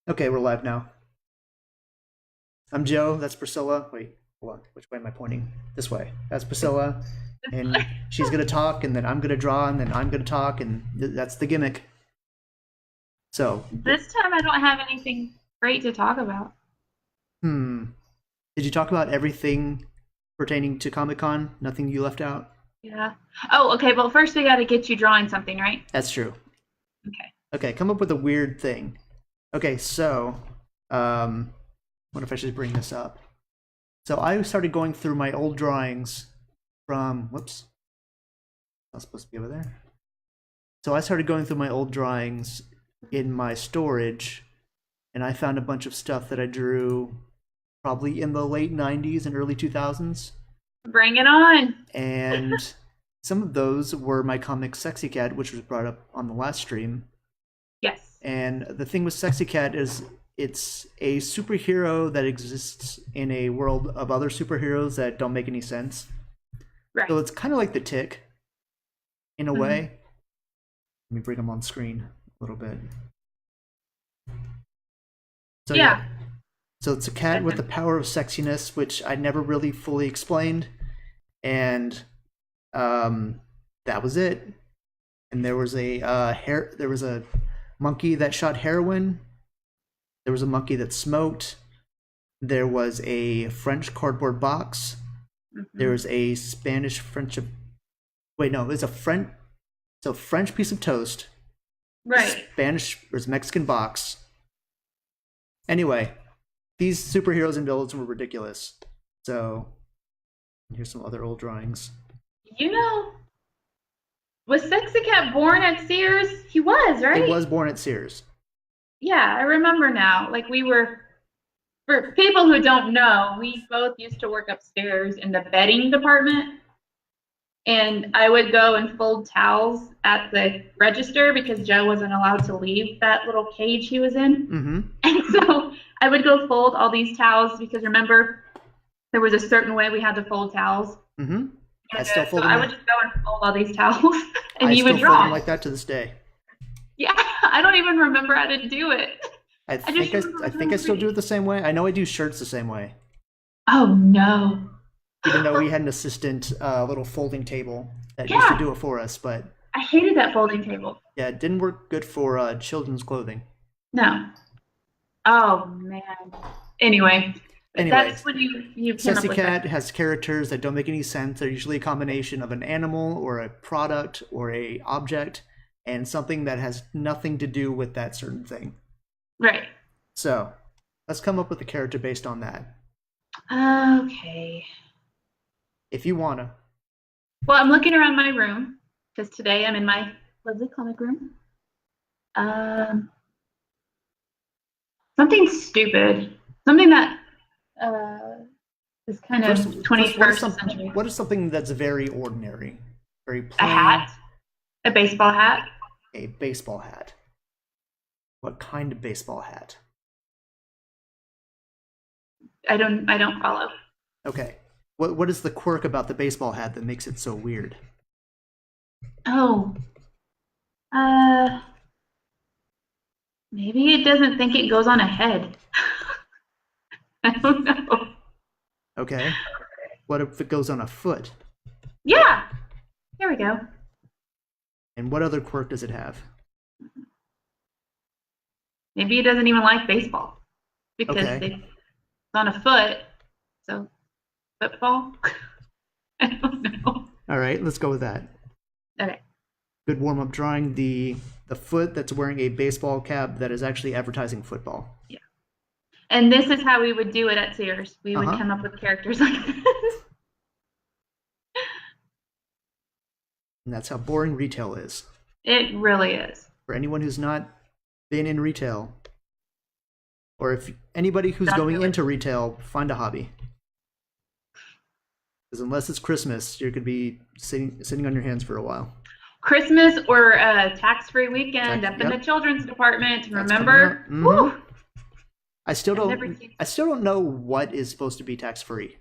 Okay, we're live now. I'm Joe. That's Priscilla. Wait, hold on. Which way am I pointing? This way. That's Priscilla. And she's going to talk, and then I'm going to draw, and then I'm going to talk, and that's the gimmick. So, This time I don't have anything great to talk about. hmm. Did you talk about everything pertaining to Comic Con? Nothing you left out? Yeah. Oh, okay. Well, first we got to get you drawing something, right? That's true. Okay. Okay, come up with a weird thing. Okay, so, what if I should bring this up? So I started going through my old drawings from, whoops, I was supposed to be over there. So I started going through my old drawings in my storage, and I found a bunch of stuff that I drew probably in the late 90s and early 2000s. Bring it on. And some of those were my comic Sexy Cat, which was brought up on the last stream. Yes. And the thing with Sexy Cat is it's a superhero that exists in a world of other superheroes that don't make any sense. Right. So it's kind of like the Tick in a Mhm. way. Let me bring them on screen a little bit. So Yeah. yeah. So it's a cat with the power of sexiness, which I never really fully explained, and that was it. And there was a there was a monkey that shot heroin. There was a monkey that smoked. There was a French cardboard box. There Mhm. was a Spanish French. Wait, no, it was a French. So French piece of toast, Right. Spanish or Mexican box. Anyway, these superheroes and villains were ridiculous. So here's some other old drawings. You know, was Sexy Cat born at Sears? He was, It right? was born at Sears. Yeah, I remember now. Like we were, for people who don't know, we both used to work upstairs in the bedding department. And I would go and fold towels at the register because Joe wasn't allowed to leave that little cage he was in. Mm-hmm. And so I would go fold all these towels because remember, there was a certain way we had to fold towels. Mm-hmm. I And still so fold I them. would just go and fold all these towels and I you still would fold them draw. like that to this day. Yeah, I don't even remember how to do it. I just remember I it was think I really still do pretty. it the same way. I know I do shirts the same way. Oh no. Even though we had an assistant little folding table that used to Yeah, do it for us, but I hated that folding table. yeah, it didn't work good for children's clothing. No. Oh man. Anyway, that's Anyways, when you came up Sassy with that. Cat has characters that don't make any sense. They're usually a combination of an animal or a product or a object and something that has nothing to do with that certain thing. Right. So let's come up with a character based on that. Okay. If you wanna. Well, I'm looking around my room because today I'm in my lovely comic room. Um, something stupid, something that uh, is kind First, of first, 21st century. what is something that's very ordinary, very A plain? hat, a baseball hat. A baseball hat. What kind of baseball hat? I don't follow. Okay. What is the quirk about the baseball hat that makes it so weird? Oh, uh, maybe it doesn't think it goes on a head. I don't know. Okay. What if it goes on a foot? Yeah, there we go. And what other quirk does it have? Maybe it doesn't even like baseball because Okay. it's on a foot. So football. I don't know. All right, let's go with that. Okay. Good warm up drawing. The foot that's wearing a baseball cap that is actually advertising football. Yeah. And this is how we would do it at Sears. We Uh would huh. come up with characters like this. And that's how boring retail is. It really is. For anyone who's not been in retail, or if anybody who's That's going really into retail, find a hobby. Because unless it's Christmas, you're gonna be sitting on your hands for a while. Christmas or a tax-free weekend up in the Yep, children's department. that's coming Remember? up. Mm-hmm. Woo! I still I've never don't. seen. I still don't know what is supposed to be tax free.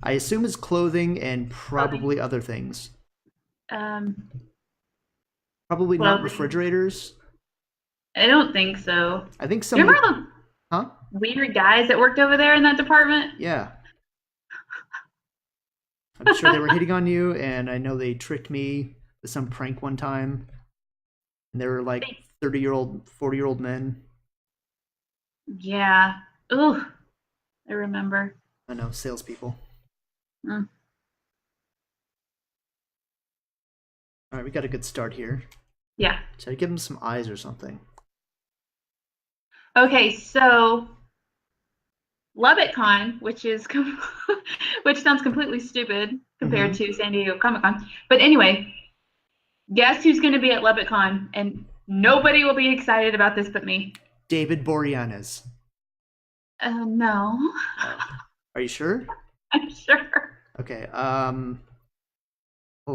I assume it's clothing and Clothing. probably other things. Um, Probably not clothing. refrigerators. I don't think so. I think Do you somebody, remember huh? the weird guys that worked over there in that department? Yeah. I'm sure they were hitting on you, and I know they tricked me with some prank one time. And they were like 30-year-old, 40-year-old men. Yeah. Ooh, I remember. I know, salespeople. Mm. All right, we got a good start here. Yeah. Should I give them some eyes or something? Okay, so LubbockCon, which sounds completely stupid compared Mm-hmm. to San Diego Comic Con. But anyway, guess who's going to be at LubbockCon? And nobody will be excited about this but me. David Boreanaz. No, Oh, are you sure? I'm sure. Okay. Hold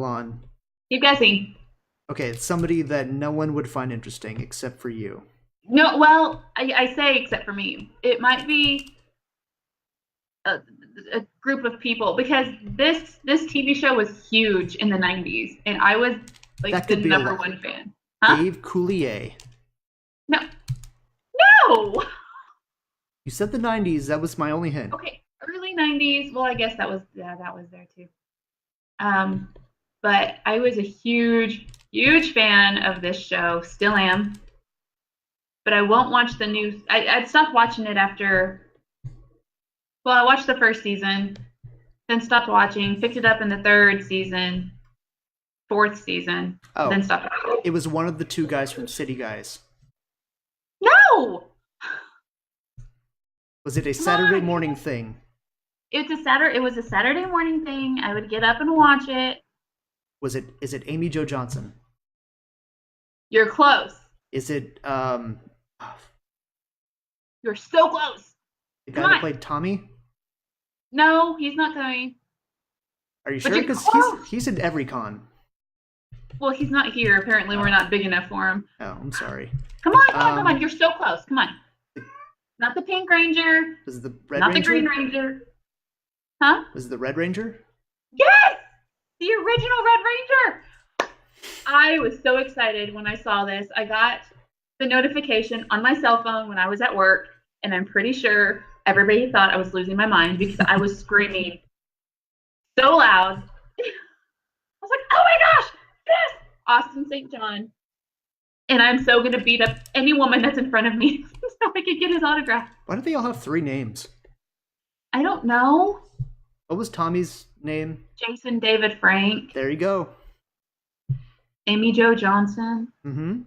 on. Keep guessing. Okay, it's somebody that no one would find interesting except for you. No, well, I say except for me. It might be a group of people because this TV show was huge in the 90s, and I was That like the could be a number lot. one fan. Huh? Dave Coulier. No, no. You said the 90s. That was my only hint. Okay, early 90s. Well, I guess that was there too. Um, but I was a huge fan of this show. Still am. But I won't watch the new. I'd stopped watching it after. Well, I watched the first season, then stopped watching. Picked it up in the third season, fourth season, then Oh, stopped watching. it was one of the two guys from City Guys. No, Was it a come Saturday on. morning thing? It's a Saturday. It was a Saturday morning thing. I would get up and watch it. Was it? Is it Amy Jo Johnson? You're close. Is it You're so close. the Come guy that on. played Tommy? No, he's not coming. Are you But sure? you're Because close. he's in every con. Well, he's not here. Apparently, we're Oh, not big enough for him. oh, I'm sorry. Come on, come on, come on. Um, You're so close. Come on. Not the Pink Ranger. was it the Red Not the Ranger? Green Ranger. Huh? Was it the Red Ranger? Yes! The original Red Ranger. I was so excited when I saw this. I got the notification on my cell phone when I was at work, and I'm pretty sure everybody thought I was losing my mind because I was screaming so loud. I was like, oh my gosh, yes! Austin St. John. And I'm so going to beat up any woman that's in front of me so I can get his autograph. Why do they all have three names? I don't know. What was Tommy's name? Jason David Frank, There you go. Amy Jo Johnson. Mm-hmm.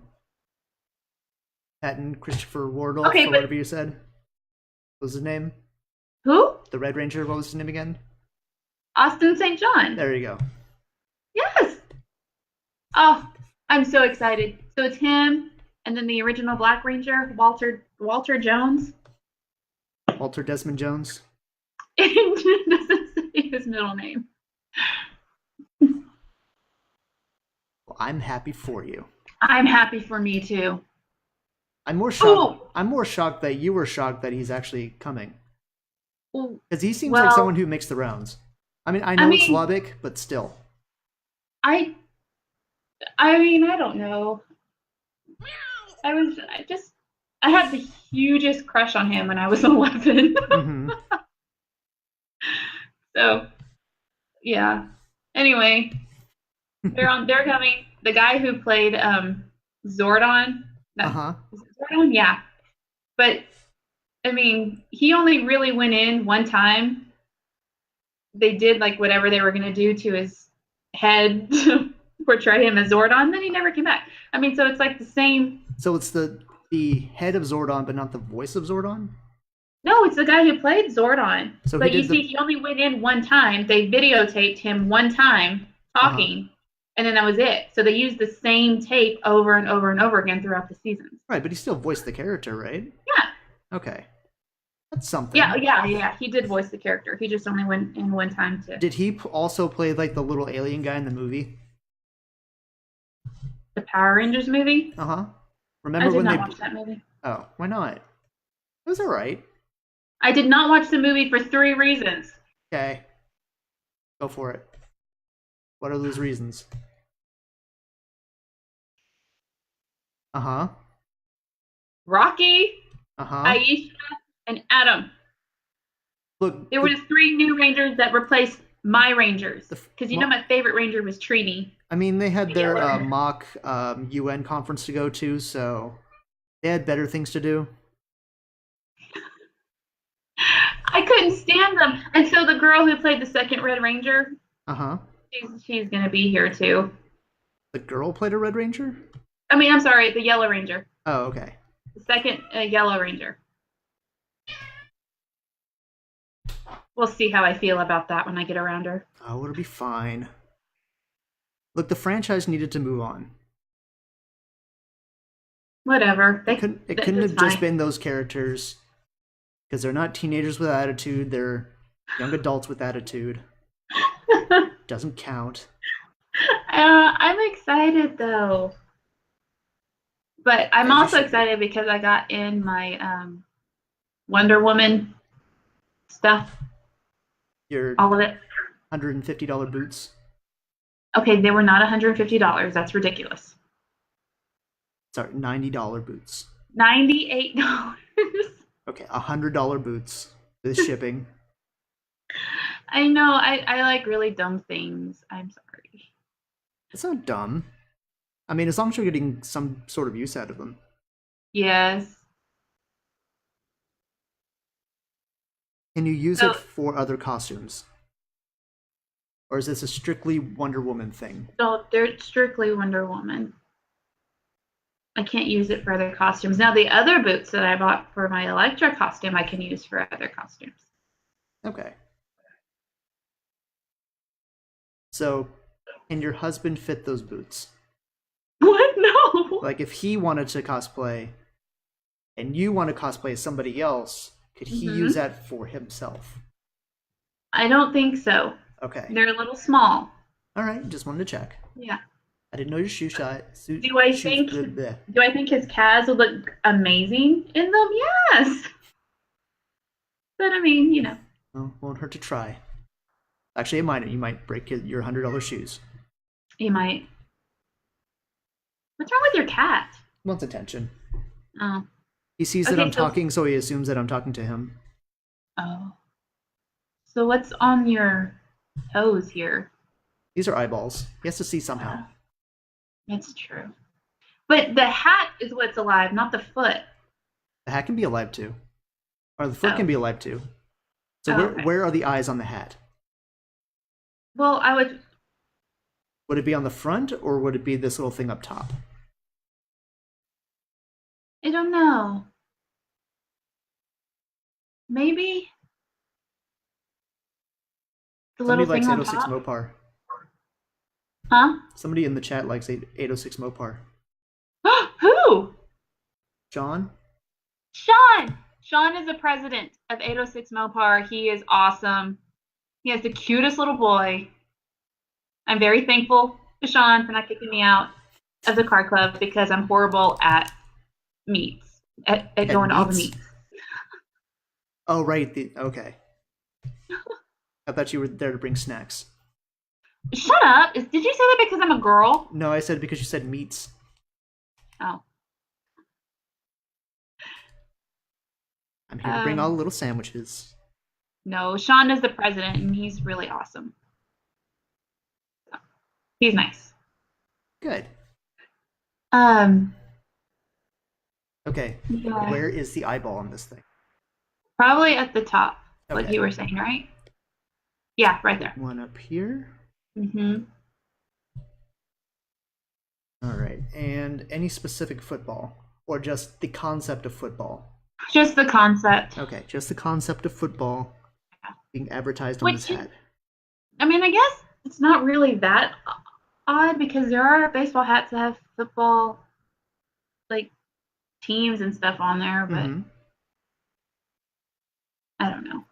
Patton Christopher Wardle, Okay, or but whatever you said. What was his name? who? The Red Ranger. What was his name again? Austin St. John. There you go. Yes. Oh, I'm so excited. So it's him, and then the original Black Ranger, Walter Jones. Walter Desmond Jones. It doesn't say his middle name. Well, I'm happy for you. I'm happy for me too. I'm more shocked. Ooh. I'm more shocked that you were shocked that he's actually coming, Ooh. because he seems like Well, someone who makes the rounds. I mean, I I know it's mean, Lubbock, but still. I I mean, I don't know. I had the hugest crush on him when I was 11. Mm-hmm. So, yeah. Anyway, they're coming. The guy who played Zordon, Uh-huh. is it Zordon? Yeah. But I mean, he only really went in one time. They did like whatever they were going to do to his head to portray him as Zordon, then he never came back. I mean, so it's like the same. So it's the head of Zordon, but not the voice of Zordon? No, it's the guy who played Zordon. So But he you did see, the he only went in one time. They videotaped him one time uh-huh. talking, and then that was it. So they used the same tape over and over and over again throughout the seasons. Right, but he still voiced the character, right? Yeah. Okay. That's something. Yeah. He did voice the character. He just only went in one time to Did he also play like the little alien guy in the movie? the Power Rangers movie. Uh-huh. I Remember did when not they watch that movie. Oh, why not? It was alright. I did not watch the movie for 3 reasons. Okay. Go for it. What are those reasons? Uh-huh. Rocky, Uh-huh. Aisha, and Adam. Look, There were just 3 new Rangers that replaced my Rangers. Because well, my favorite Ranger was Trini. I mean, they had The their yellow. mock UN conference to go to, so they had better things to do. I couldn't stand them. And so the girl who played the second Red Ranger, Uh-huh. she's going to be here too. The girl played a Red Ranger? I mean, I'm sorry, the Yellow Ranger. Oh, okay. The second Yellow Ranger. We'll see how I feel about that when I get around her. Oh, it'll be fine. Look, the franchise needed to move on. Whatever. It couldn't have just been those characters, because they're not teenagers with attitude, they're young adults with attitude. Doesn't count. I'm excited though. But I'm also excited because I got in my Wonder Woman stuff. All of it. $150 boots. Okay, they were not $150. That's ridiculous. Sorry, $90 boots. $98. Okay, $100 boots with shipping. I know. I like really dumb things. I'm sorry. It's not dumb. I mean, as long as you're getting some sort of use out of them. Yes. Can you use it for other costumes? Or is this a strictly Wonder Woman thing? No, they're strictly Wonder Woman. I can't use it for other costumes. Now, the other boots that I bought for my Elektra costume, I can use for other costumes. Okay. So, can your husband fit those boots? What? No. Like, if he wanted to cosplay, and you want to cosplay as somebody else, could he use that for himself? I don't think so. Okay. They're a little small. All right, just wanted to check. Yeah. I didn't know your shoe shot. Do I think his calves would look amazing in them? Yes. But I mean, you know. Well, won't hurt to try. Actually, it might. You might break your $100 shoes. You might. What's wrong with your cat? Wants attention. Oh. He sees that I'm talking, so he assumes that I'm talking to him. Oh. So what's on your toes here? These are eyeballs. He has to see somehow. That's true. But the hat is what's alive, not the foot. The hat can be alive too. Or the foot can be alive too. So where are the eyes on the hat? Well, I would... Would it be on the front, or would it be this little thing up top? I don't know. Maybe... The little Somebody thing likes on 806 top? Mopar. Huh? Somebody in the chat likes 806 Mopar. Who? John? Sean! Sean is the president of 806 Mopar. He is awesome. He has the cutest little boy. I'm very thankful to Sean for not kicking me out of the car club because I'm horrible at meets, at going to all the meets. Oh, right. Okay. I thought you were there to bring snacks. Shut up. Did you say that because I'm a girl? No, I said because you said meats. Oh. I'm here to bring all the little sandwiches. No, Sean is the president, and he's really awesome. So, he's nice. Good. Okay. Yeah. Where is the eyeball on this thing? Probably at the top, like you were saying, right? Yeah, right there. One up here. Mm-hmm. All right. And any specific football, or just the concept of football? Just the concept. Okay, just the concept of football being advertised on this hat. I mean, I guess it's not really that odd because there are baseball hats that have football, like, teams and stuff on there, but I don't know.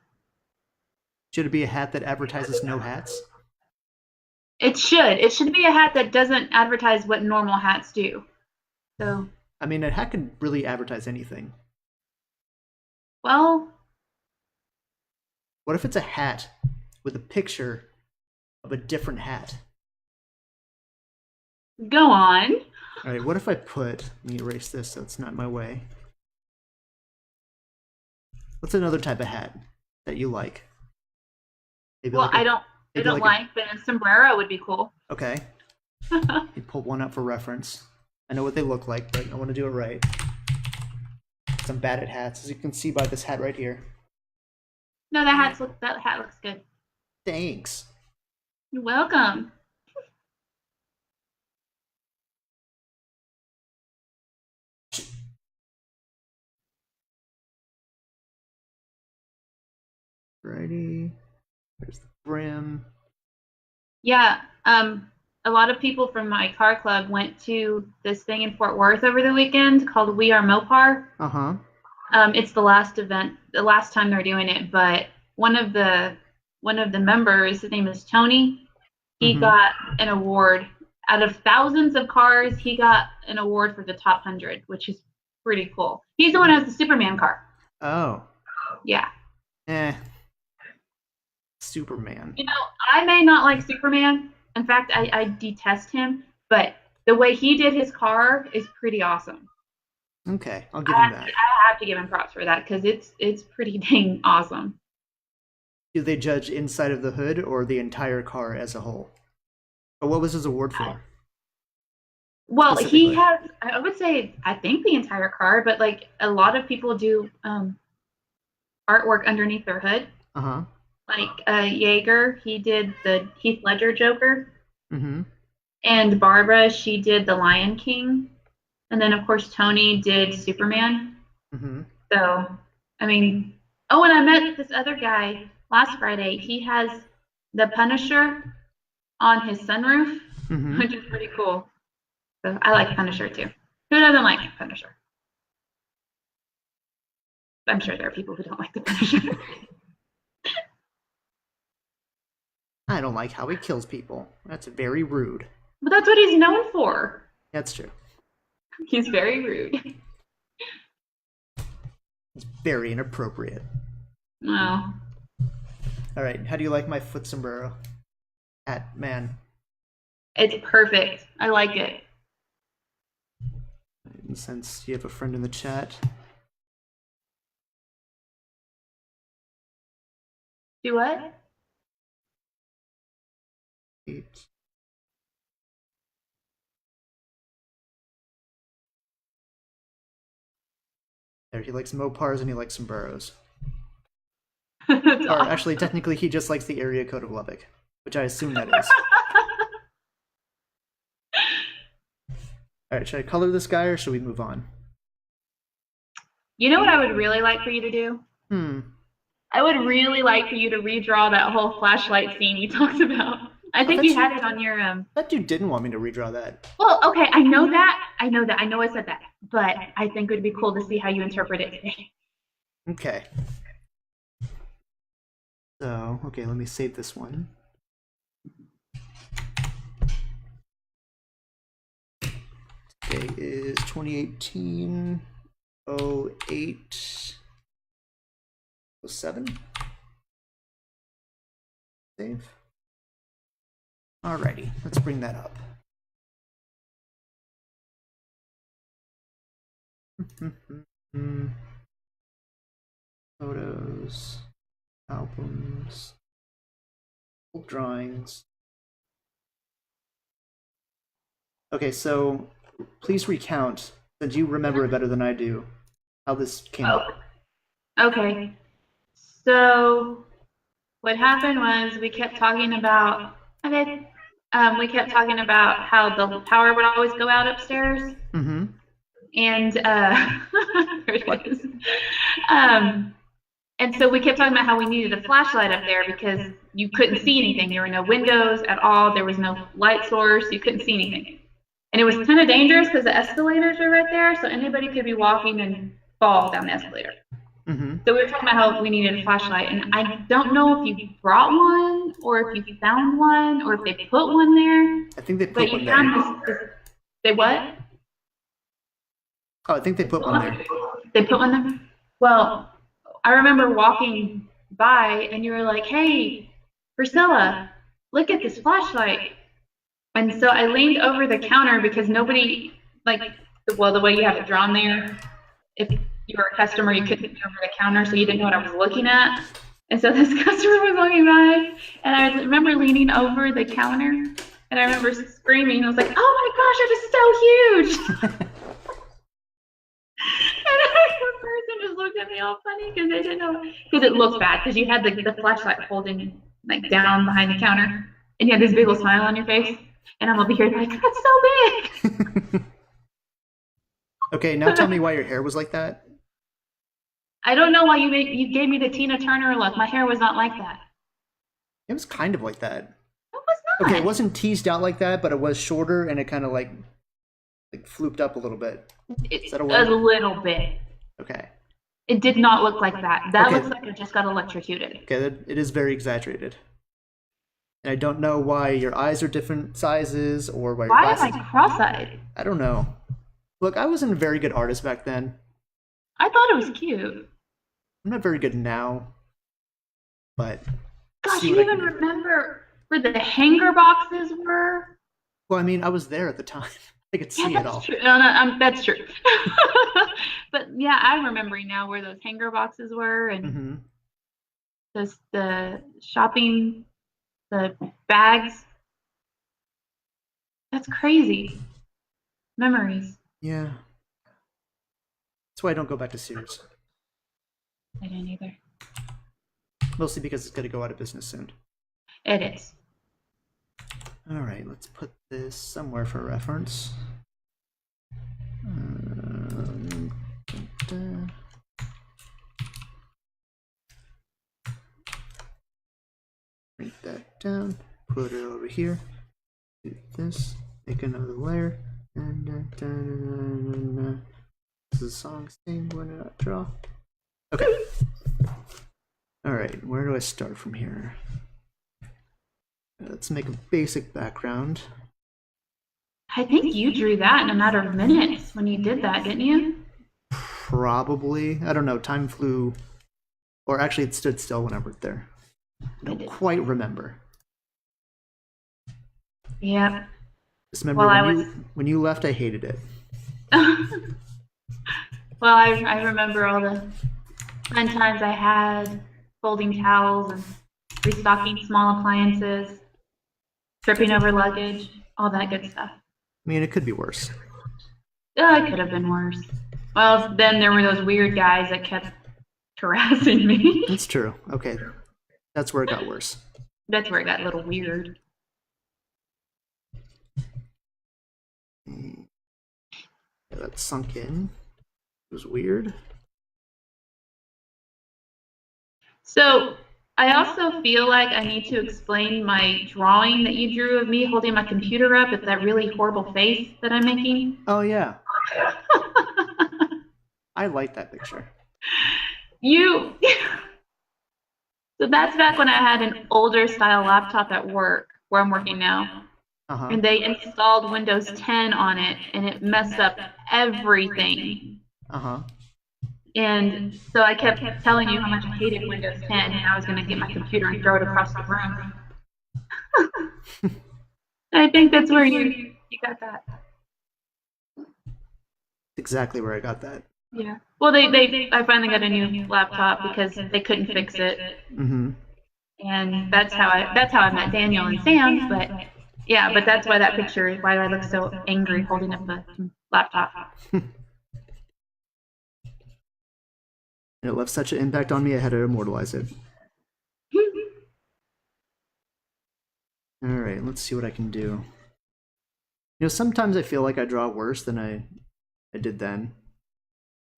Should it be a hat that advertises no hats? It should. It should be a hat that doesn't advertise what normal hats do. So. I mean, a hat can really advertise anything. Well. What if it's a hat with a picture of a different hat? Go on. All right, what if I put... Let me erase this so it's not in my way. What's another type of hat that you like? Maybe Well, like a, I maybe don't like like, but a sombrero would be cool. a, okay. You pull one up for reference. I know what they look like, but I want to do it right. I'm bad at hats, as you can see by this hat right here. No, that hat looks good. Thanks. You're welcome. Righty. There's the brim. Yeah, a lot of people from my car club went to this thing in Fort Worth over the weekend called We Are Mopar. Uh-huh. It's the last event, the last time they're doing it, but one of the members, his name is Tony, he got an award. Out of thousands of cars, he got an award for the top 100, which is pretty cool. He's the one who has the Superman car. Oh. Yeah. Superman. You know, I may not like Superman. In fact, I detest him, but the way he did his car is pretty awesome. Okay, I'll give him that. I have to give him props for that because it's pretty dang awesome. Do they judge inside of the hood or the entire car as a whole? Or what was his award for? Well, he has, I would say, I think the entire car, but like a lot of people do artwork underneath their hood. Uh-huh. Like Yeager, he did the Heath Ledger Joker. Mm-hmm. And Barbara, she did the Lion King. And then, of course, Tony did Superman. Mm-hmm. So, I mean, oh, and I met this other guy last Friday. He has the Punisher on his sunroof, which is pretty cool. So I like Punisher too. Who doesn't like Punisher? I'm sure there are people who don't like the Punisher. I don't like how he kills people. That's very rude. But that's what he's known for. That's true. He's very rude. It's very inappropriate. Well. Alright, how do you like my foot sombrero? Hat man. It's perfect. I like it. And since you have a friend in the chat. Do what? There, he likes Mopars and he likes sombreros. Or awesome. Actually, technically, he just likes the area code of Lubbock, which I assume that is. Alright, should I color this guy or should we move on? You know what I would really like for you to do? I would really like for you to redraw that whole flashlight scene you talked about. I think you had it on your That dude didn't want me to redraw that. Well, okay, I know I said that, but I think it would be cool to see how you interpret it today. Okay. So, okay, let me save this one. Today is 2018 08 07. Save. Alrighty, let's bring that up. Photos, albums, old drawings. Okay, so please recount, since you remember it better than I do, how this came up. Okay. So what happened was we kept talking about how the power would always go out upstairs. Mm-hmm. And there it is. And so we kept talking about how we needed a flashlight up there because you couldn't see anything. There were no windows at all. There was no light source. You couldn't see anything. And it was kind of dangerous because the escalators are right there, so anybody could be walking and fall down the escalator. Mm-hmm. So we were talking about how we needed a flashlight, and I don't know if you brought one, or if you found one, or if they put one there. I think they put one there. They what? Oh, I think they put one there. They put one there? Well, I remember walking by, and you were like, "Hey, Priscilla, look at this flashlight." And so I leaned over the counter because nobody, the way you have it drawn there, if you were a customer, you couldn't be over the counter, so you didn't know what I was looking at. And so this customer was walking by, and I remember leaning over the counter, and I remember screaming. I was like, "Oh my gosh, it is so huge!" And the person just looked at me all funny because they didn't know, because it looked bad because you had the flashlight holding like down behind the counter, and you had this big old smile on your face, and I'm over here like, "That's so big." Okay, now tell me why your hair was like that. I don't know why you gave me the Tina Turner look. My hair was not like that. It was kind of like that. It was Okay, it not. wasn't teased out like that, but it was shorter and it kind of like flooped up a little bit. Is that a A word? little bit. Okay. It did not look like that. That Okay. looks like I just got electrocuted. Okay, it is very exaggerated. And I don't know why your eyes are different sizes or why your Why am glasses. I cross-eyed? I don't know. Look, I wasn't a very good artist back then. I thought it was cute. I'm not very good now, but Gosh, see you what I even can do. remember where the hanger boxes were? Well, I mean, I was there at the time. I could Yeah, see it that's all. true. No, no, that's true. But yeah, I'm remembering now where those hanger boxes were and Mm-hmm. the shopping, the bags. That's crazy. Memories. Yeah. That's why I don't go back to Sears. I didn't either. Mostly because it's going to go out of business soon. It is. All right, let's put this somewhere for reference. Da-da. Write that down. Put it over here. Do this. Make another layer. This is a song sing when I draw. Okay. All right, where do I start from here? Let's make a basic background. I think you drew that in a matter of minutes when you did that, didn't you? Probably. I don't know. Time flew. Or actually, it stood still when I worked there. I don't quite remember. Yeah. Just remember Well, when you left, I hated it. Well, I remember all the fun times I had folding towels and restocking small appliances, tripping over luggage, all that good stuff. I mean, it could be worse. Oh, it could have been worse. Well, then there were those weird guys that kept harassing me. It's true. Okay, that's where it got worse. That's where it got a little weird. Yeah, that sunk in. It was weird. So I also feel like I need to explain my drawing that you drew of me holding my computer up with that really horrible face that I'm making. Oh yeah, I like that picture. You. So that's back when I had an older style laptop at work where I'm working now. Uh-huh. And they installed Windows 10 on it and it messed up everything. Uh-huh. And so I kept telling you how much I hated Windows 10 and I was going to get my computer and throw it across the room. I think that's where you got that. Exactly where I got that. Yeah. Well, I finally got a new laptop because they couldn't fix it. Mm-hmm. And that's how I met Daniel and Sam. But yeah, but that's why that picture, why I look so angry holding up the laptop. And it left such an impact on me, I had to immortalize it. All right, let's see what I can do. You know, sometimes I feel like I draw worse than I did then.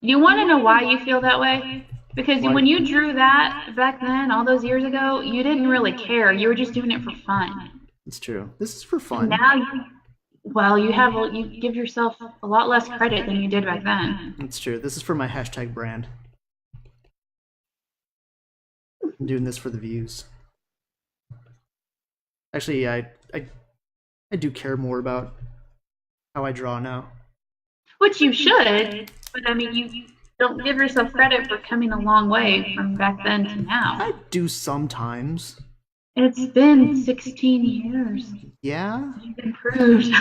You want to know why you feel that way? Because Why? when you drew that back then, all those years ago, you didn't really care. You were just doing it for fun. It's true. This is for And fun. now, you give yourself a lot less credit than you did back then. It's true. This is for my hashtag brand. I'm doing this for the views. Actually, I do care more about how I draw now. Which you should, but I mean, you don't give yourself credit for coming a long way from back then to now. I do sometimes. It's been 16 years. Yeah, You've improved.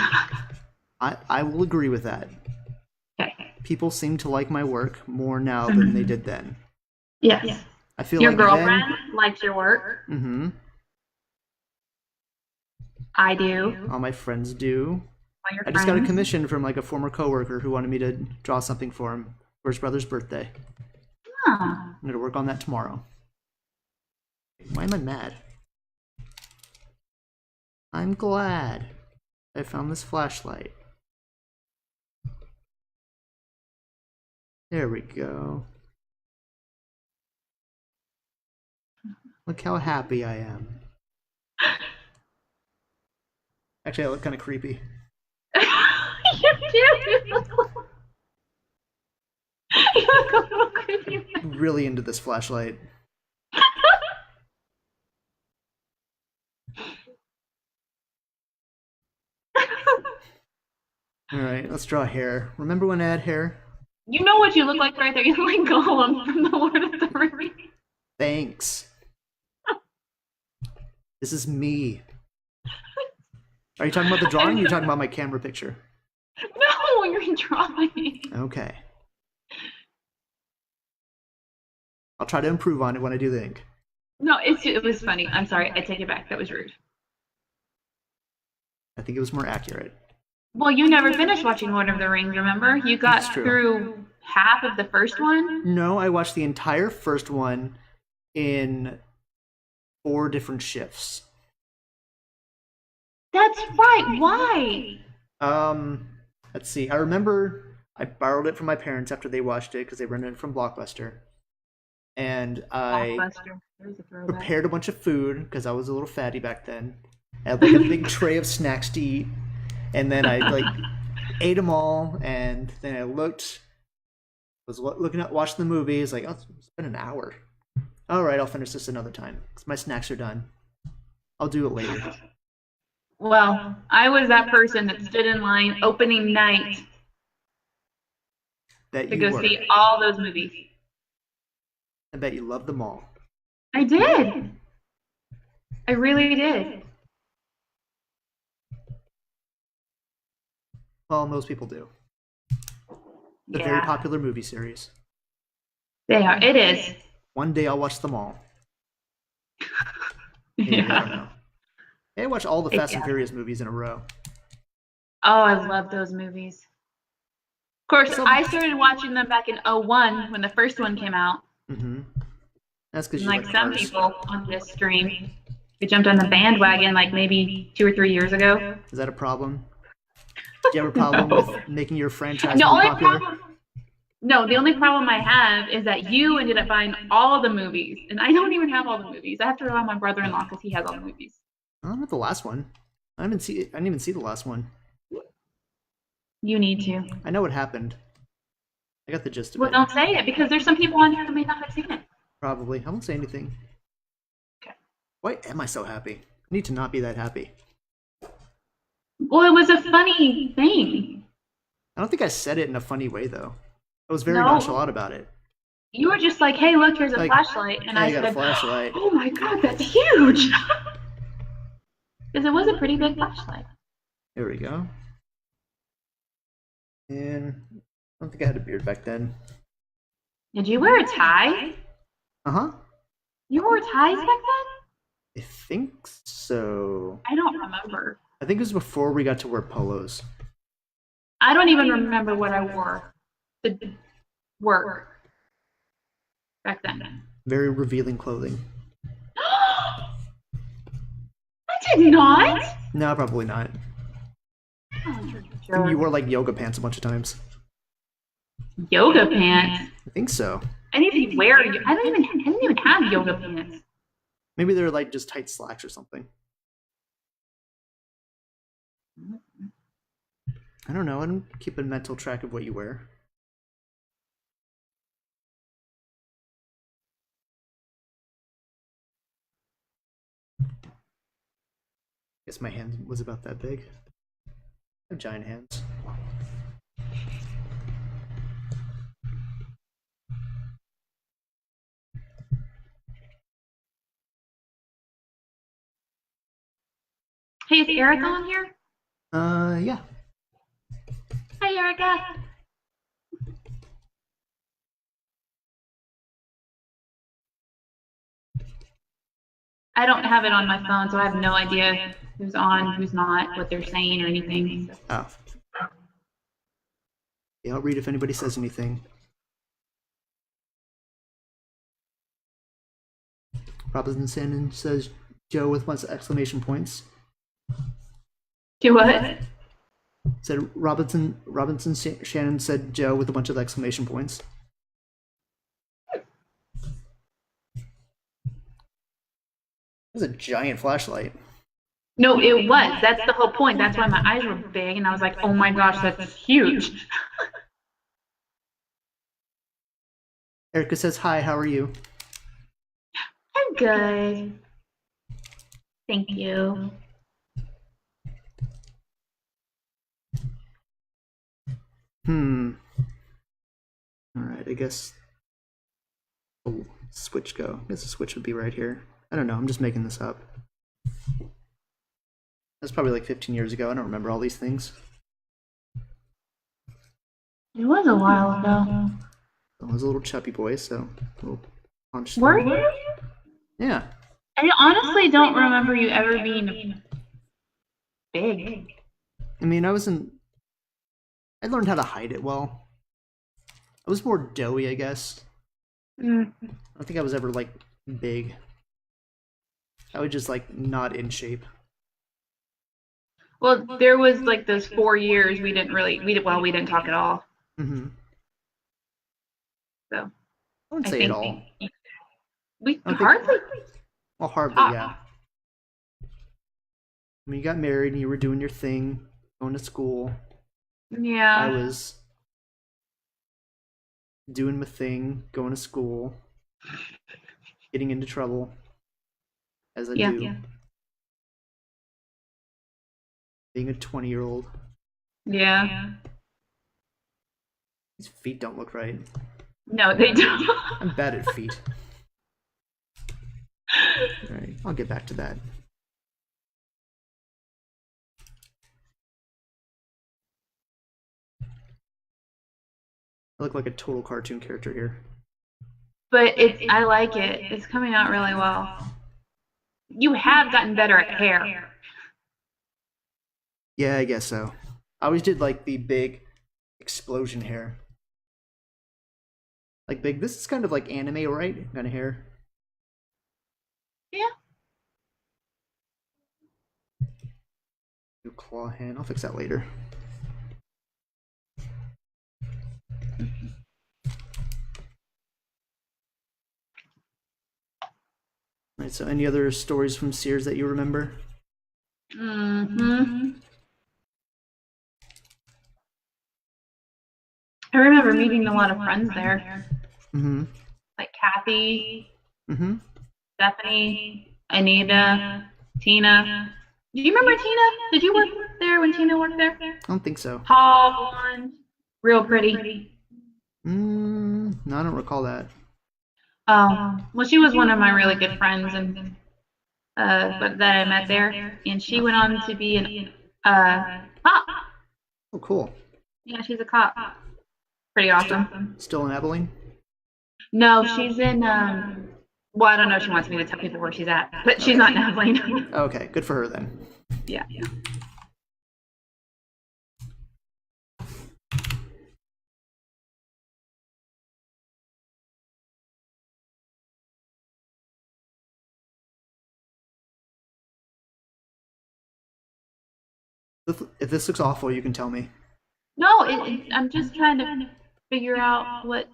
I will agree with that. Okay. people seem to like my work more now than they did then. Yes. I feel Your like girlfriend then, likes your work. I do. all my friends do. All your I just got a friends. commission from like a former coworker who wanted me to draw something for him for his brother's birthday. Huh. I'm gonna work on that tomorrow. Why am I mad? I'm glad I found this flashlight. There we go. Look how happy I am. Actually, I look kind of creepy. You do. You look a little creepy. Really into this flashlight. Alright, let's draw hair. Remember when I had hair? You know what you look like right there? You look like Gollum from the Lord of the Rings. Thanks. This is me. Are you talking about the drawing or are you talking about my camera picture? No, you're drawing. Okay. I'll try to improve on it when I do the ink. No, it was funny. I'm sorry. I take it back. That was rude. I think it was more accurate. Well, you never finished watching Lord of the Rings, remember? You got That's true. through half of the first one? No, I watched the entire first one in 4 different shifts. That's right. Why? Let's see. I remember I borrowed it from my parents after they watched it because they rented it from Blockbuster. And I Blockbuster. There's a throwback. prepared a bunch of food because I was a little fatty back then. I had like a big tray of snacks to eat, and then I like ate them all, and then I was looking at watching the movie. It's like, oh, it's been an hour. All right, I'll finish this another time because my snacks are done. I'll do it later. Well, I was that person that stood in line opening night That to you go were. see all those movies. I bet you love them all. I did. I really did. Well, most people do. The very popular movie series. They are. It is. One day I'll watch them all. Maybe, I don't know. Hey, I watch all the Fast and Furious movies in a row. Oh, I love those movies. Of course, I started watching them back in 01 when the first one came out. Mm-hmm. That's because you Like like some cars. people on this stream, we jumped on the bandwagon like maybe 2 or 3 years ago. Is that a problem? Do you have a problem with making your franchise The more only popular? the only problem I have is that you ended up buying all the movies, and I don't even have all the movies. I have to rely on my brother-in-law because he has all the movies. I'm not the last one. I didn't even see the last one. You need to. I know what happened. I got the gist of Well, it. don't say it because there's some people on here who may not have seen it. Probably. I won't say anything. Okay. Why am I so happy? I need to not be that happy. Well, it was a funny thing. I don't think I said it in a funny way, though. I was very No. nonchalant about it. You were just like, "Hey, look, here's a Like, flashlight," and hey, I got a said, flashlight. "Oh my god, that's huge!" Because it was a pretty big flashlight. There we go. And I don't think I had a beard back then. Did you wear a tie? Uh-huh. You wore ties back then? I think so. I don't remember. I think it was before we got to wear polos. I don't even remember what I wore to work back then. Very revealing clothing. I did not. No, probably not. Oh, you're a I think you jerk. wore like yoga pants a bunch of times. Yoga pants. I think so. I didn't even wear. I didn't even have yoga pants. Maybe they're like just tight slacks or something. I don't know. I don't keep a mental track of what you wear. Guess my hand was about that big. I have giant hands. Hey, is Erica on here? Yeah. Hi, Erica. I don't have it on my phone, so I have no idea who's on, who's not, what they're saying or anything. Oh. Yeah, I'll read if anybody says anything. Robinson Shannon says Joe with lots of exclamation points. Do what? Said Robinson Shannon said Joe with a bunch of exclamation points. It was a giant flashlight. No, it was. That's the whole point. That's why my eyes were big, and I was like, oh my gosh, that's huge. Erica says, hi, how are you? I'm good. Thank you. Alright, I guess. Oh, switch go. I guess the switch would be right here. I don't know, I'm just making this up. That's probably like 15 years ago. I don't remember all these things. It was a while ago. I was a little chubby boy, so a little punch. Were you? Yeah. I honestly don't remember you ever being big. I mean, I learned how to hide it well. I was more doughy, I guess. I don't think I was ever, like, big. I was just, like, not in shape. Well, there was, like, those 4 years we didn't talk at all. Mm-hmm. So. I wouldn't say at all. We hardly. Well, hardly, yeah. I mean, you got married and you were doing your thing, going to school. Yeah. I was doing my thing, going to school, getting into trouble, as I do. Yeah. Being a 20-year-old. Yeah. These feet don't look right. No, they don't. I'm bad at feet. Alright, I'll get back to that. I look like a total cartoon character here. But I like it. It's coming out really well. You have gotten better at hair. Yeah, I guess so. I always did like the big explosion hair. Like big, this is kind of like anime, right? Kind of hair. Yeah. New claw hand, I'll fix that later. Alright, so any other stories from Sears that you remember? Mm-hmm. I remember meeting a lot of friends there. Mm-hmm. Like Kathy, Mm-hmm. Stephanie, Anita, Tina. Do you remember Tina? Did you work there when Tina worked there? I don't think so. Tall, blonde, real pretty. No, I don't recall that. Oh, well, she was one of my really good friends, and but that I met there, and she went on to be an cop. Oh, cool. Yeah, she's a cop. Pretty awesome. Still in Abilene? No, she's in. Well, I don't know if she wants me to tell people where she's at, but she's not in Abilene. Okay, good for her then. Yeah. If this looks awful, you can tell me. No, I'm just trying to figure out what.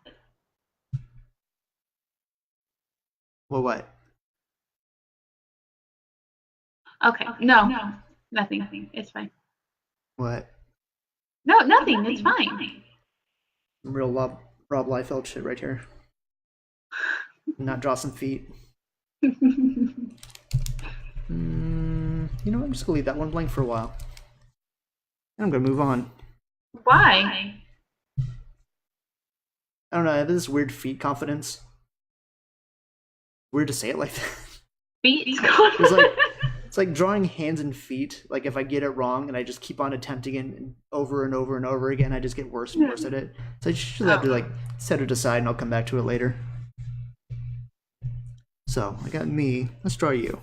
Well, what? Okay, no, nothing. It's fine. What? No, nothing. It's fine. Some real Rob Liefeld shit right here. Not draw some feet. You know what? I'm just gonna leave that one blank for a while. I'm gonna move on. Why? I don't know. I have this weird feet confidence. Weird to say it like that. Feet. It's like drawing hands and feet. Like if I get it wrong and I just keep on attempting it over and over and over again, I just get worse and worse at it. So I should have to like set it aside and I'll come back to it later. So I got me. Let's draw you.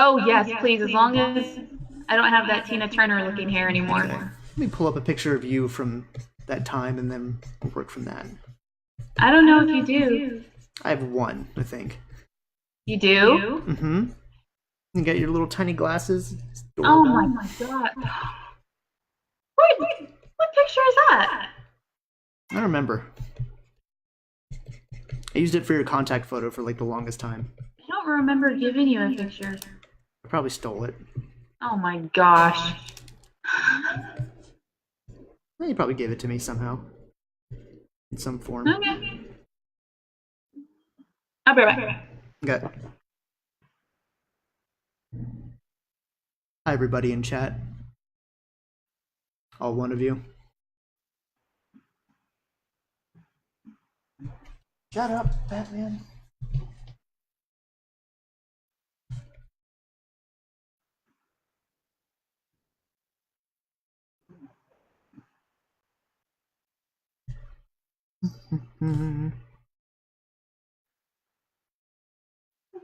Oh, yes, please, as long as I don't have that Tina Turner looking hair anymore. Okay. Let me pull up a picture of you from that time, and then we'll work from that. I don't know if you do. I have one, I think. You do? Mm-hmm. You got your little tiny glasses. It's Oh adorable. my god. What picture is that? I don't remember. I used it for your contact photo for like the longest time. I don't remember giving you a picture. I probably stole it. Oh my gosh. You probably gave it to me somehow. In some form. Okay. I'll be right back. Okay. Hi, everybody in chat. All one of you. Shut up, Batman.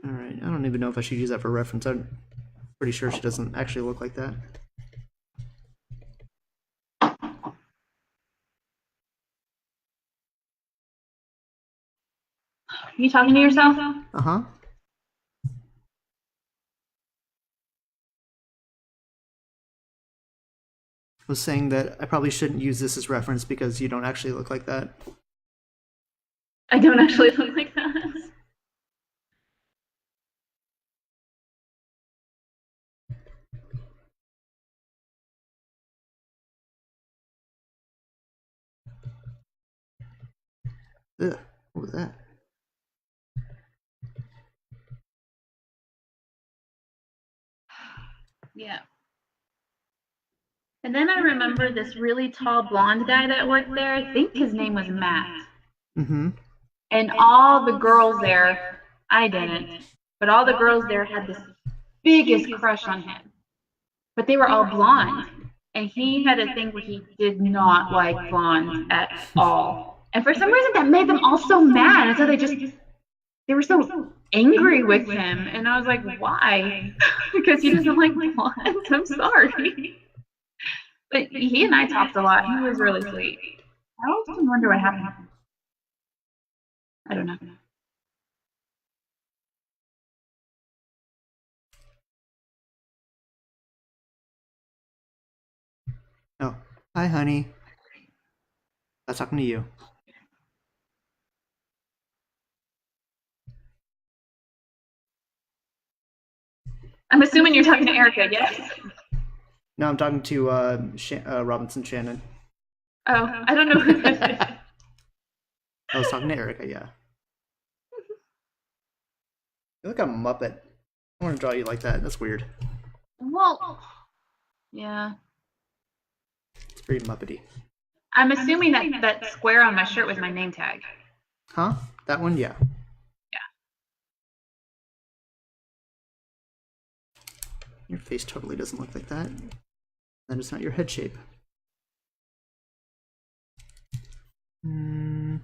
Alright, I don't even know if I should use that for reference. I'm pretty sure she doesn't actually look like that. You talking to yourself? Uh-huh. Was saying that I probably shouldn't use this as reference because you don't actually look like that. I don't actually look like that. Ugh, what was that? Yeah. And then I remember this really tall blonde guy that worked there. I think his name was Matt. Mm-hmm. And all the girls there, I didn't, but all the girls there had this biggest crush on him. But they were all blonde. And he had a thing where he did not like blondes at all. And for some reason that made them all so mad. And so they were so angry with him. And I was like, why? Because he doesn't like blondes. I'm sorry. But he and I talked a lot. He was really sweet. I often wonder what happened. I don't know. Oh, hi, honey. I was talking to you. I'm assuming you're talking to Erica, yes? No, I'm talking to Robinson Shannon. Oh, I don't know who this is. I was talking to Erica, yeah. You look like a Muppet. I want to draw you like that. That's weird. Well, yeah. It's very Muppety. I'm assuming that square on my shirt was my name tag. Huh? That one? Yeah. Yeah. Your face totally doesn't look like that. That is not your head shape. On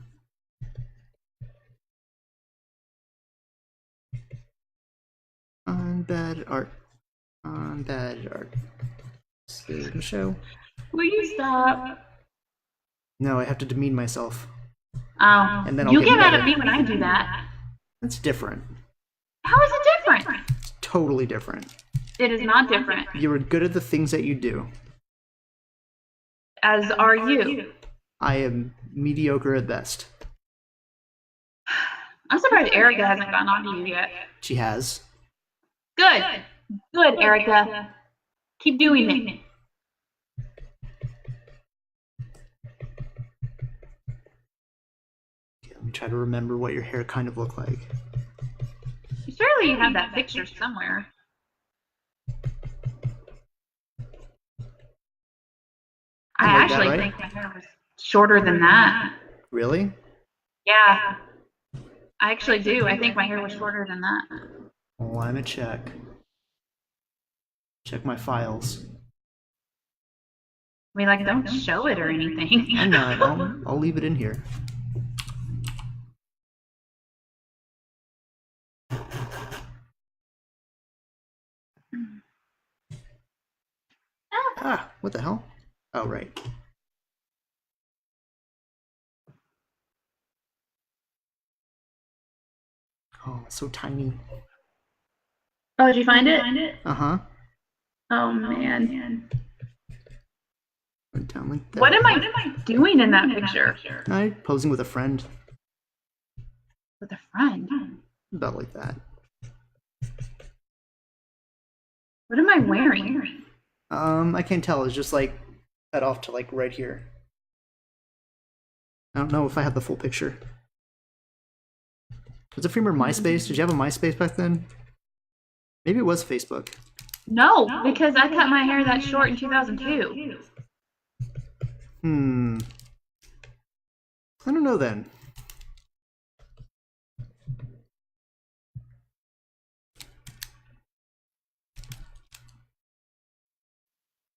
bad art. On bad art. Save the show. Will you stop? No, I have to demean myself. Oh, And then I'll you get get mad better. at me when I do that. That's different. How is it different? It's totally different. It is not different. You are good at the things that you do. As are you. I am mediocre at best. I'm surprised Erica hasn't gotten on to you yet. She has. Good. Good, Erica. Keep doing it. Okay, let me try to remember what your hair kind of looked like. Surely you have that picture somewhere. I like that, actually right? think my hair was shorter than that. Really? Yeah. I actually do. I think my hair was shorter than that. Well, I'm a check. Check my files. I mean, like, don't show it or anything. I'm not. I'll leave it in here. What the hell? Oh, right. Oh, it's so tiny. Oh, did you find it? Uh-huh. Oh man. Went down like that. What am I doing in that picture? I'm posing with a friend. With a friend. About like that. What am I wearing? I can't tell. It's just like cut off to like right here. I don't know if I have the full picture. Was it from your MySpace? Did you have a MySpace back then? Maybe it was Facebook. No, because I cut my hair that short in 2002. I don't know then.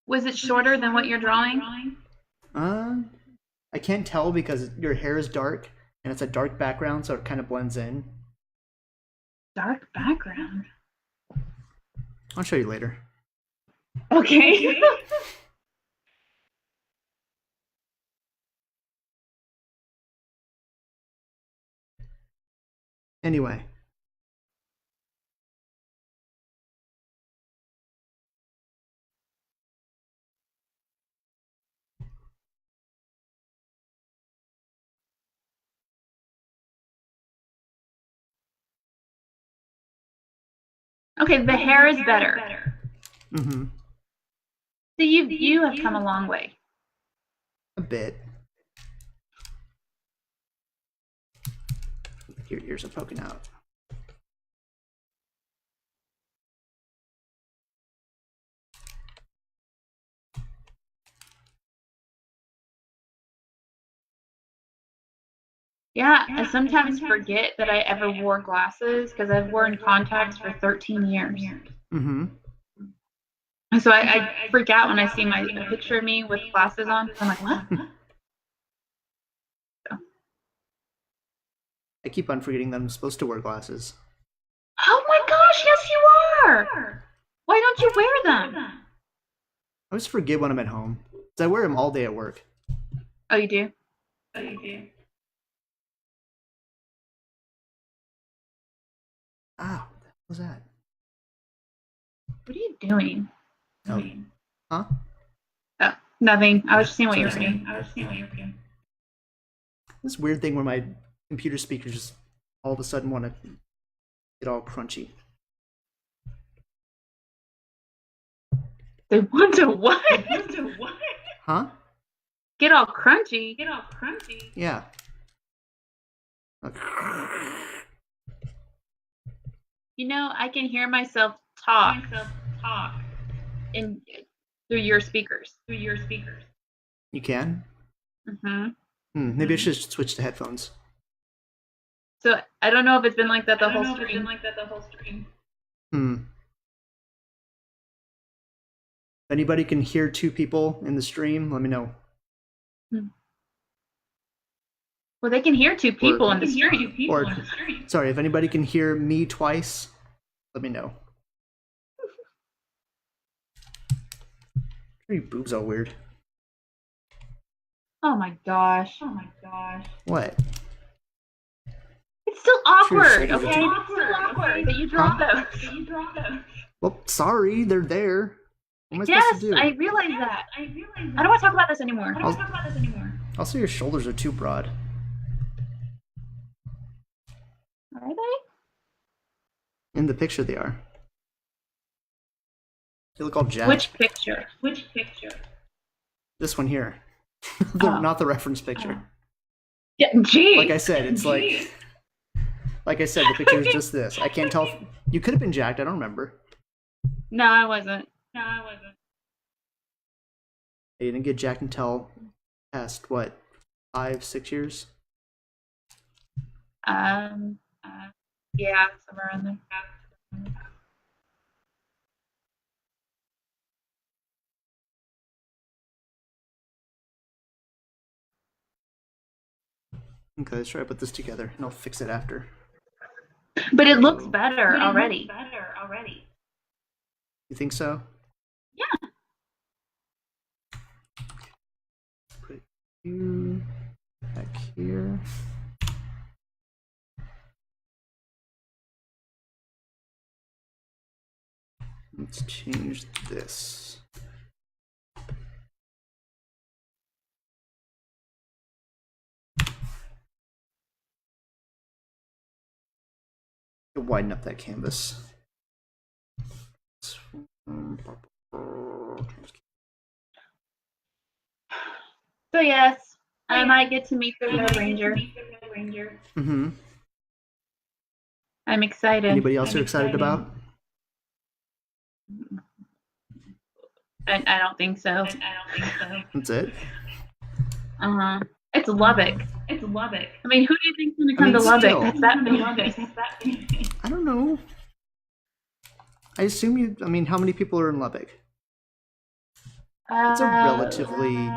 Was it shorter than what you're drawing? I can't tell because your hair is dark and it's a dark background, so it kind of blends in. Dark background. I'll show you later. Okay. Anyway. Okay, the hair is better. Mm-hmm. So you have come a long way. A bit. Your ears are poking out. Yeah, I sometimes forget that I ever wore glasses because I've worn contacts for 13 years. Mm-hmm. So I freak out when I see a picture of me with glasses on. I'm like, what? I keep on forgetting that I'm supposed to wear glasses. Oh my gosh, yes you are! Why don't you wear them? I always forget when I'm at home. Because I wear them all day at work. Oh, you do? Ah, what the hell was that? What are you doing? Oh. Huh? Oh, nothing. I was just seeing what you were Sorry. doing. This weird thing where my computer speakers just all of a sudden want to get all crunchy. They want to what? Huh? Get all crunchy? Yeah. You know, I can hear myself talk in through your speakers. You can? Mm-hmm. Maybe I should switch to headphones. So I don't know if it's been like that the whole stream. If anybody can hear two people in the stream, let me know. Well, they can hear two people in the stream. Or, sorry, if anybody can hear me twice, let me know. Your boobs all weird. Oh my gosh. What? It's still awkward, Sure, okay? It's still awkward that you draw those. Well, sorry, they're there. What am I Yes, supposed to do? I realize that. I don't want to talk about this anymore. Also, your shoulders are too broad. Are they? In the picture, they are. You look all jacked. Which picture? This one here. Not the reference picture. Yeah, gee. Like I said, it's like I said, the picture is just this. I can't tell. You could have been jacked. I don't remember. No, I wasn't. You didn't get jacked until past what, 5-6 years? Yeah, somewhere around there. Okay, let's try to put this together, and I'll fix it after. But it looks better already. You think so? Yeah. you back here. Let's change this. Widen up that canvas. So yes, I might get to meet the Red Ranger. Mm-hmm. I'm excited. Anybody else you're excited about? I don't think so. That's it? It's Lubbock. I mean, who do you think's going to come to Lubbock? That's that big. I don't know. I assume you. I mean, how many people are in Lubbock? It's a relatively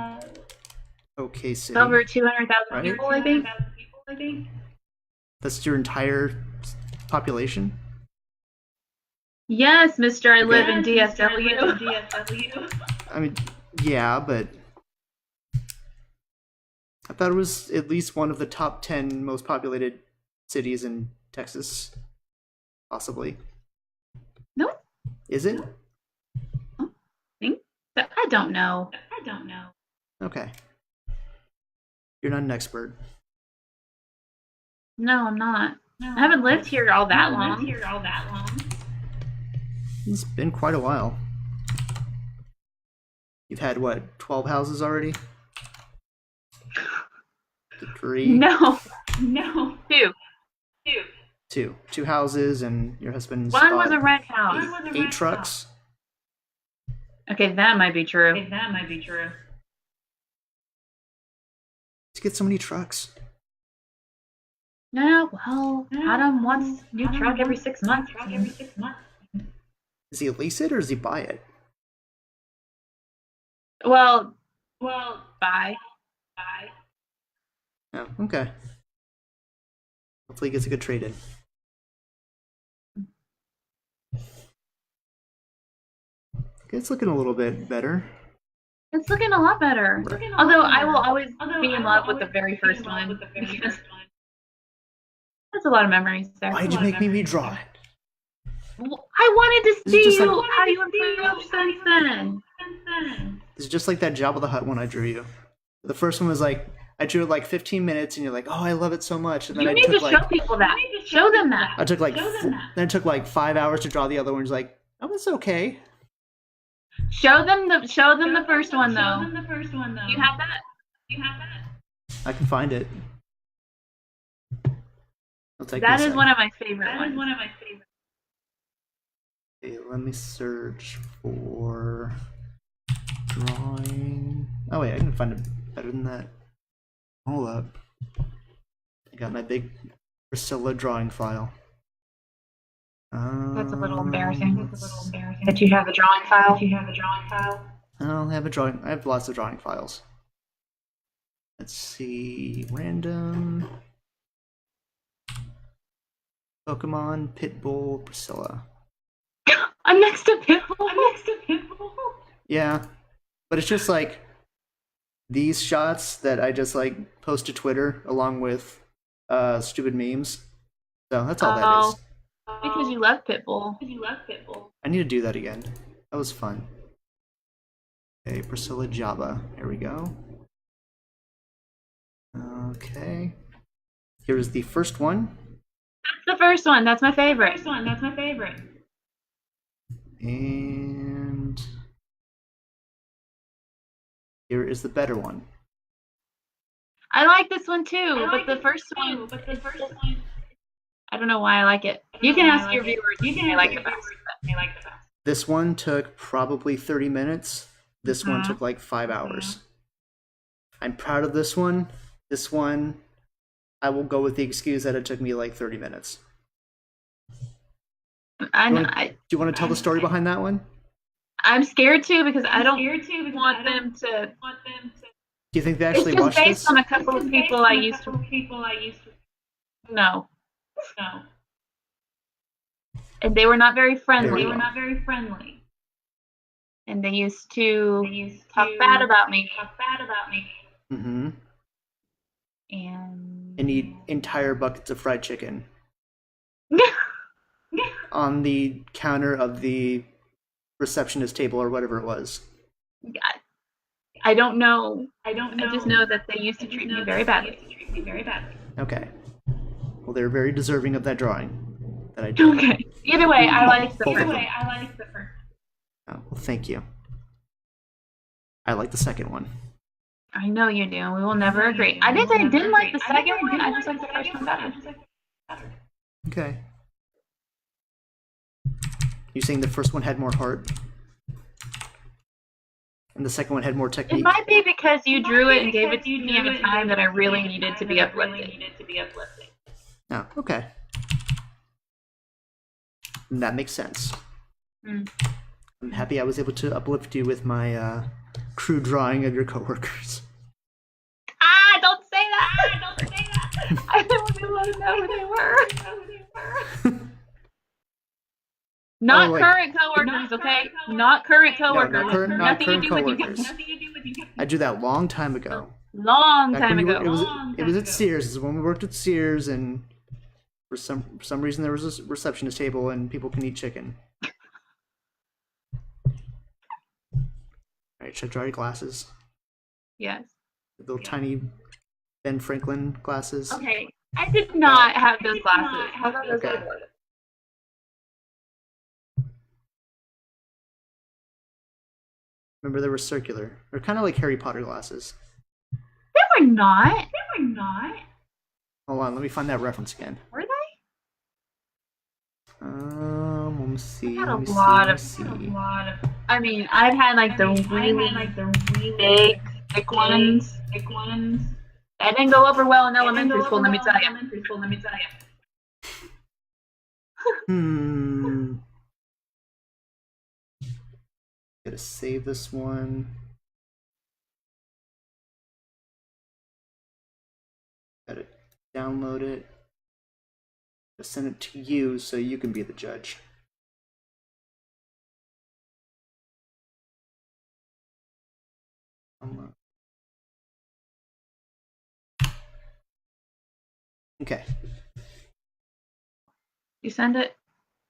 okay city. Over 200,000 right? people, I think. That's your entire population? Yes, Mr. I live in DFW. I mean, yeah, but I thought it was at least one of the top 10 most populated cities in Texas, possibly. No. Is it? I don't know. Okay. You're not an expert. No, I'm not. I haven't lived here all that long. It's been quite a while. You've had, what, 12 houses already? 3? No. 2. 2 houses, and your husband's One was a rent house. 8 trucks? Okay, that might be true. Let's get so many trucks. No, well, Adam wants a new truck every 6 months. Does he lease it or does he buy it? Well, buy. Oh, okay. Hopefully he gets a good trade-in. It's looking a little bit better. It's looking a lot better. Although I will always be in love with the very first one. Because there's a lot of memories there. Why'd you make me redraw it? I wanted to see just you like- how you improved since then. It's just like that Jabba the Hutt one I drew you. The first one was like, I drew it like 15 minutes and you're like, oh, I love it so much. And then You I need took to like, show people that. Show them that. I took like, then it took like 5 hours to draw the other one. It's like, oh, it's okay. Show them the first one though. You have that? I can find it. I'll take That this is out. one of my favorite ones. Okay, let me search for drawing. Oh wait, I can find it better than that. Hold up. I got my big Priscilla drawing file. That's a little embarrassing. That you have a drawing file. I'll have a drawing. I have lots of drawing files. Let's see. Random. Pokemon, Pitbull, Priscilla. I'm next to Pitbull. Yeah, but it's just like these shots that I just like post to Twitter along with stupid memes. So that's all that is. Because you love Pitbull. I need to do that again. That was fun. Okay, Priscilla Java. Here we go. Okay. Here's the first one. That's the first one. That's my favorite. And here is the better one. I like this one too, but the first one, I don't know why I like it. You can ask your viewers if they like the best. This one took probably 30 minutes. This one took like 5 hours. I'm proud of this one. This one, I will go with the excuse that it took me like 30 minutes. Do you want to tell the story behind that one? I'm scared too because I don't want them to. Do you think they It's actually just watched based this? on a couple of people I used to. No. And they were not very friendly. There we go. And they used to talk bad about me. Mm-hmm. And And eat entire buckets of fried chicken on the counter of the receptionist table or whatever it was. I don't know. I don't I just know. know that they used I to just treat me know very that they badly. used to treat me very badly. Okay. Well, they're very deserving of that drawing that I did. Okay. Either way, I like the Both first of Either them. way, I like the first. Oh, well, thank you. I like the second one. I know you do. We will never agree. I didn't say I didn't like the second one. I just like the first one better. Okay. You saying the first one had more heart? And the second one had more It technique? might be because you drew it and gave it to me at a time that I really needed to be uplifting. Oh, okay. And that makes sense. Mm. I'm happy I was able to uplift you with my crude drawing of your coworkers. Ah, don't say that! Don't say that! I didn't want to know who they were. Not current coworkers, okay? Not current coworkers. No, not Nothing current to do with you coworkers. guys. I drew that long time ago. Long Back time when you ago. were, it was at Sears. This is when we worked at Sears, and for some reason there was a receptionist table, and people can eat chicken. All right, should I draw your glasses? Yes. The little tiny Ben Franklin glasses. Okay. I did not have those glasses. I thought those Okay. were. Remember, they were circular. They're kind of like Harry Potter glasses. They were not. Hold on, let me find that reference again. Were they? Let me see. I had a Let me see. lot Let me of. see. I mean, I've had like the really big, thick ones. That didn't go over well in elementary school, let me tell you. Hmm. Gotta save this one. Gotta download it. Gotta send it to you so you can be the judge. Okay. You send it?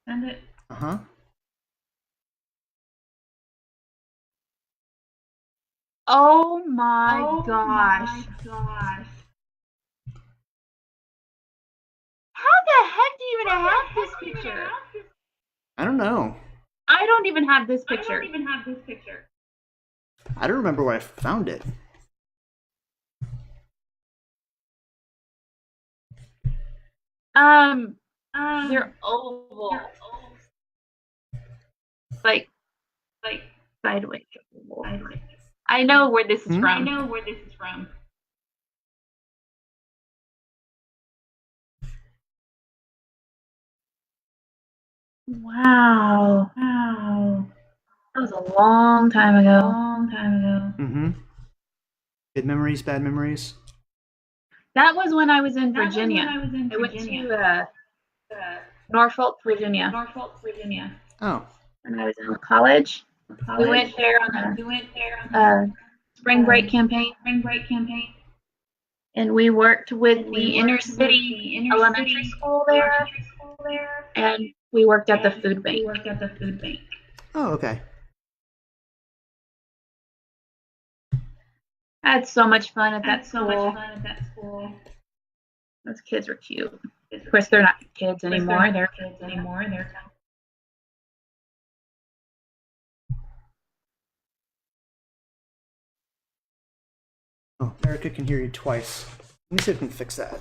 Uh-huh. Oh my gosh. How the heck do you even have this picture? I don't know. I don't even have this picture. I don't remember where I found it. They're oval. Like sideways. I know where this is from. Wow. That was a long time ago. Mm-hmm. Good memories, bad memories. That was when I was in Virginia. I went to Norfolk, Virginia. Oh. When I was in college. We went there on a spring break campaign. And we worked with the inner city elementary school there. And we worked at the food bank. Oh, okay. I had so much fun at that school. Those kids were cute. Of course, they're not kids anymore. They're kids anymore. Oh, Erica can hear you twice. Let me see if I can fix that.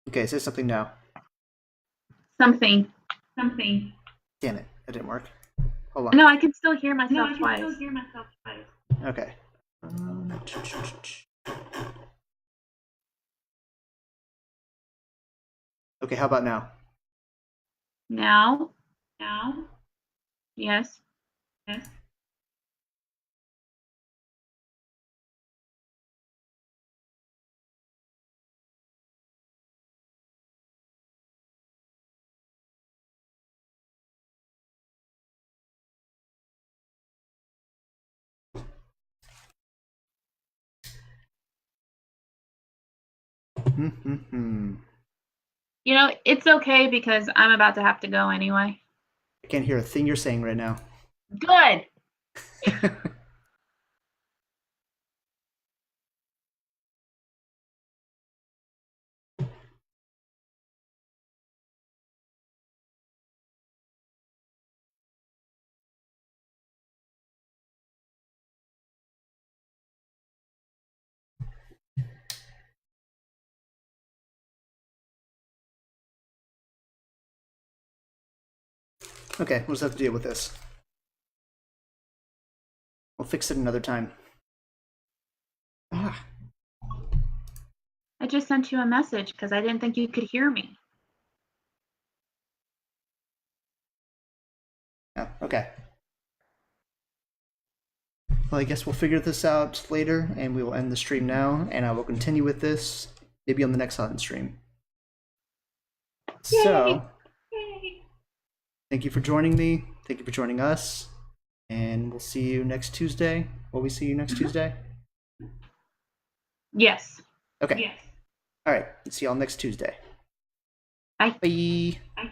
Okay, say something now. Something. Damn it, that didn't work. Hold on. No, I can still hear myself twice. Okay. Okay, how about now? Now? Yes. Hmm? Mm-hmm. You know, it's okay because I'm about to have to go anyway. I can't hear a thing you're saying right now. Good. Okay, we'll just have to deal with this. We'll fix it another time. Ah, I just sent you a message because I didn't think you could hear me. oh, okay. Well, I guess we'll figure this out later, and we will end the stream now, and I will continue with this maybe on the next Hunt stream. So, Yay. thank you for joining me. Thank you for joining us, and we'll see you next Tuesday. Will we see you next Tuesday? Yes. Okay. Yes. All right. See y'all next Tuesday. Bye. Bye. Bye.